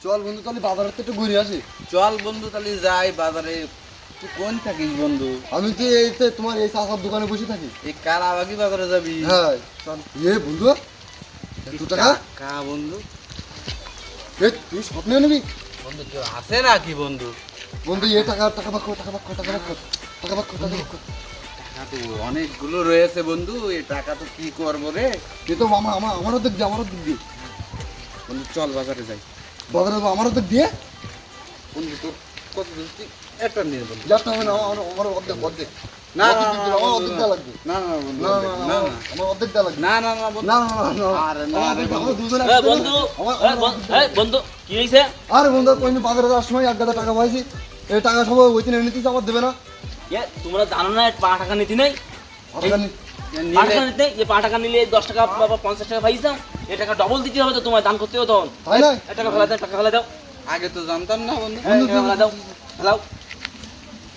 চল বন্ধু তাহলে বাজারের থেকে একটু ঘুরে আসি। চল বন্ধু তাহলে যাই বাজারে। তুই কোন থাকিস বন্ধু? আমি তো এই যে তোমার এই চাচার দোকানে বসে থাকি। এই কারাবাগি বাজারে যাবি? হ্যাঁ চল। বন্ধু এত টাকা? কা বন্ধু? তুই স্বপ্নে নিবি? বন্ধু কেউ আছে নাকি বন্ধু? বন্ধু টাকা টাকা পাক্ষ টাকা পাক্ষ টাকা পাক্ষ টাকা পাক্ষ টাকা পাক্ষ। টাকা তো অনেকগুলো রয়েছে বন্ধু, এই টাকা তো কি করবো রে? তুই তো আমারও দিক দিয়ে আমারও দিক দিয়ে বন্ধু চল বাজারে যাই। বাজারে আমারও দিক দিয়ে বন্ধু তোর কত দিচ্ছি একটা নিয়ে বন্ধু। যাতে হবে না আমার অর্ধেক অর্ধেক না আমার অর্ধেক দেওয়া লাগবে। না না বন্ধু, না না না আমার অর্ধেক দেওয়া লাগবে। না না না বন্ধু, না না না আরে না রে বন্ধু। দুজনে বন্ধু বন্ধু কি হয়েছে? আরে বন্ধু কোন বাজারে যাওয়ার সময় এক গাদা টাকা পাইছি, এই টাকা সব ওই দিন এনে দিতে আমার দেবে না। তোমরা জানো না পাঁচ টাকা নিতে নেই? টাকা নি- পাঁচ টাকা নিতে পাঁচ টাকা নিলে 10 টাকা বা 50 টাকা পাইছ, এই টাকা ডবল দিতে হবে তো, তোমার দান করতে হবে তখন। তাই না? টাকা ফেলা দাও, টাকা ফেলা দাও, আগে তো জানতাম না বন্ধু। ফেলা দাও, ফেলাও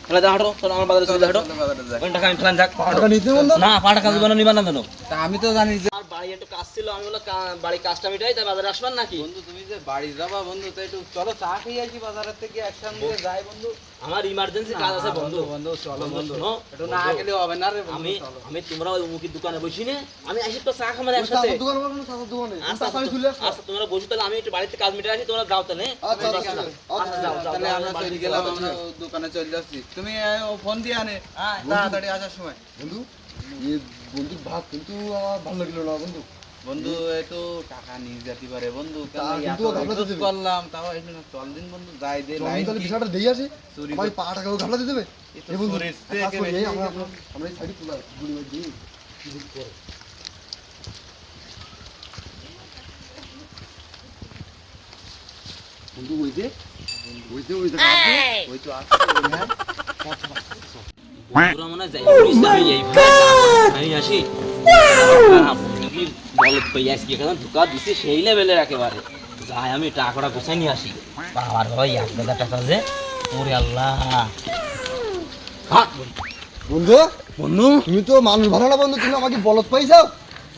ফেলা দাও, হাঁটো চলো আমার বাজারে চলে হাঁটো। চল বাজারে যাই। ওই টাকা আমি ফেলান যাক। টাকা নিতে বন্ধু? না পাঁচ টাকা দিবা না, নিবা না জানো? তা আমি তো জানি যে আর বাড়ি একটু কাজ ছিল, আমি বলে বাড়ি কাজটা মিটাই, তাই বাজারে আসবেন নাকি? বন্ধু তুমি যে বাড়ি যাবা বন্ধু, তো একটু চলো চা খেয়ে আসি বাজারের থেকে একসঙ্গে যাই বন্ধু। আমার ইমার্জেন্সি কাজ আছে বন্ধু। বন্ধু চলো বন্ধু, শোনো, একটু না গেলে হবে না রে বন্ধু, আমি চলো। আমি তোমরা ওই মুখির দোকানে বসি নে, আমি আসি তো চা খামার ওই একসাথে। চাচার দোকানে বলবো না, চাচার দোকানে আচ্ছা চাচা আমি চলে আসবো। আচ্ছা, তোমরা বসো তাহলে, আমি একটু বাড়িতে কাজ মিটে আসি, তোমরা যাও তাহলে। আচ্ছা ঠিক আচ্ছা আছে? আচ্ছা আচ্ছা, যাও, যাও, তাহলে যাও, আমরা বাড়িতে চলে গেলাম, যাও। আমরা দোকানে চলে যাচ্ছি। তুমি ফোন দিয়ে আনে তাড়াতাড়ি আসার সময়। বন্ধু এই বন্ধুর ভাগ কিন্তু আমার ভালো লাগলো না বন্ধু। বন্ধু এ তো টাকা নিয়ে যেতে পারে বন্ধু, তা কেন কিন্তু এত ঘাবড়াতে request দেবে। করলাম তাও একটু না, চল দিন বন্ধু যাই দে চল আমি লাইন তাহলে কি- বিষয়টা দিয়ে আসি। চুরি আমার পা টাকাও ঘাবলা দিয়ে দেবে। এই তো এই বন্ধু চুরির এক থেকে কাজ করি, বেশি আমরা কিন্তু। আমরা এই সাইডে তোলা গুলি মার দিই। বন্ধু ওই যে ওই যে ওই তো আসছে হ্যাঁ। বন্ধুরা মনে হয় যাই পুলিশ যাবে, এই ভাই আমি আসি। কি বলত তো আজকে কেন ধোকা দিছে সেই লেভেলের একেবারে। যাই আমি টাকাটা গোছাই নিয়ে আসি। বাবার ভাই 1000 টাকা যে, ওরে আল্লাহ। হ্যাঁ বন্ধু বন্ধু, তুমি তো মানুষ ভালো না বন্ধু, তুমি আমাকে বলত পাইছো।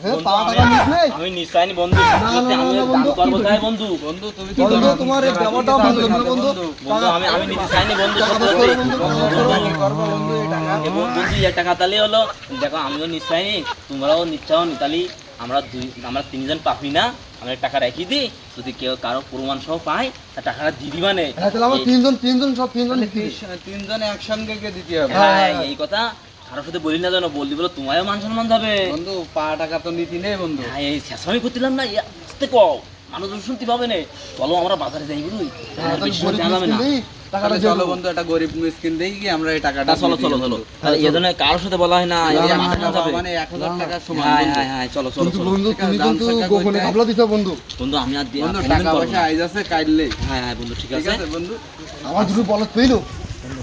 হ্যাঁ পা টাকা নিস নাই। আমি নিশ্চয় নি বন্ধু, না, না, আমি না, দান বন্ধু, করবো কি তাই বন্ধু। বন্ধু তুমি বন্ধু, জানো তোমার এই টাকা ব্যাপারটা দিতে ভালো হবে লাগলো না বন্ধু। বন্ধু আমি নিতে চাইনি বন্ধু, টাকা সত্যি দাও করে। বন্ধু, টাকা দাও। বন্ধু, কি করবো বন্ধু এই টাকা? বন্ধু 1000 তাহলে হলো, দেখো আমিও নিশ্চয় নি, তোমরাও নিচ্ছাও নি, তাহলে আমরা তিনজন পাবি না, আমরা টাকা রেখে দিই, যদি কেউ কারো প্রমাণ সহ পাই তা টাকাটা দিয়ে দিবানে। হ্যাঁ তাহলে আমরা তিনজন সব তিনজন লিখে দিই। তিনজনে একসঙ্গে গিয়ে দিতে হবে। হ্যাঁ এই কথা কারোর সাথে বলি না জানো, বললি বলো তোমারও মান সম্মান যাবে। বন্ধু পা টাকা তো নীতি নেই বন্ধু। হ্যাঁ এই শেষামি করছিলাম না, আসতে কও মানুষজন শুনতে পাবে না। চলো আমরা বাজারে যাই বুঝলি, হ্যাঁ, তাহলে বেশি গরিব জানাবে না। মিসকিন দেই, টাকাটা তাহলে দিয়ে চলো দেবো। বন্ধু, একটা গরিব মিসকিন দেই গিয়ে আমরা এই টাকাটা চলো দিয়ে চলো দিই চলো, বন্ধু। তাহলে এই জন্য কারোর সাথে বলা হয় না, এই এই যে আমার মান টাকা সম্মান যাবে। মানে 1000 টাকা সমান হ্যাঁ বন্ধু। হ্যাঁ হ্যাঁ চলো চলো কিন্তু চলো। বন্ধু তুমি দাম কিন্তু টাকা গোপনে কইতে- ঘাবলা দিছো বন্ধু। বন্ধু আমি আর বন্ধু কোনোদিন টাকা করবো পয়সা না। আইজ আছে কাইলে। হ্যাঁ হ্যাঁ বন্ধু ঠিক ঠিক আছে। আছে বন্ধু। আমার দুটো বলত পেইলো।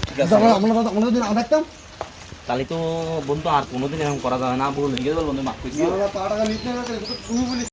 ঠিক আছে আমরা যদি না দেখতাম। তাহলে তো বন্ধু আর কোনোদিন এরকম করা যাবে না, ভুল হয়ে গেছে বন্ধু, মাফ করে দিও। না, না, পা টাকা নিতে না, তুমি বলি